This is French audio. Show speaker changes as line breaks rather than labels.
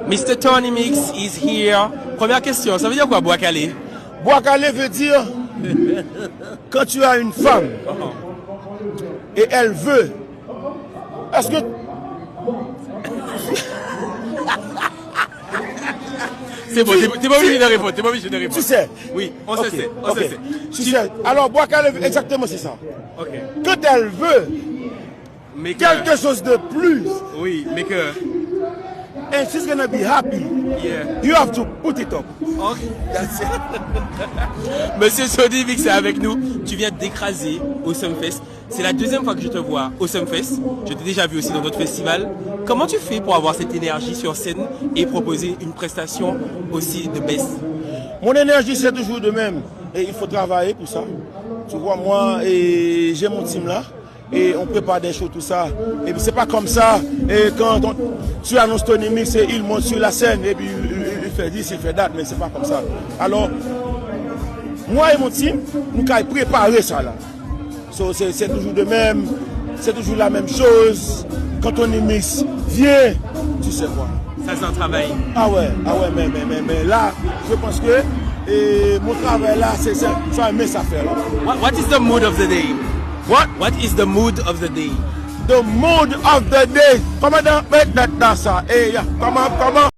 Mr. Tony Mix is here. Première question, ça veut dire quoi, bois calé?
Bois calé veut dire quand tu as une femme et elle veut. Est-ce que
c'est bon, t'es pas obligé de répondre, t'es pas obligé de répondre.
tu sais?
Oui, on
Ok,
se sait, on
ok.
se sait.
Tu sais. Alors bois calé, exactement c'est ça.
Ok.
Quand elle veut
Mais que,
quelque chose de plus,
oui, mais que,
and she's gonna be happy,
yeah.
you have to put it up.
Ok. Monsieur Tony Mix est avec nous. Tu viens d'écraser au Sumfest. C'est la deuxième fois que je te vois au Sumfest. Je t'ai déjà vu aussi dans d'autres festivals. Comment tu fais pour avoir cette énergie sur scène et proposer une prestation aussi de baisse?
Mon énergie c'est toujours de même et il faut travailler pour ça. Tu vois moi et j'ai mon team là et on prépare des shows tout ça et puis c'est pas comme ça et quand tu annonces Tony Mix et il monte sur la scène et puis il fait 10, il fait date mais c'est pas comme ça. Alors moi et mon team nous avons préparé ça là. So, c'est toujours de même, c'est toujours la même chose. Quand Tony Mix vient, tu sais quoi.
Ça c'est un travail.
Ah ouais, mais là, je pense que mon travail là, c'est ça aimer ça faire là.
What is the mood of the day? What is the mood of the day?
The mood of the day. Comment mettre that ça? Comment?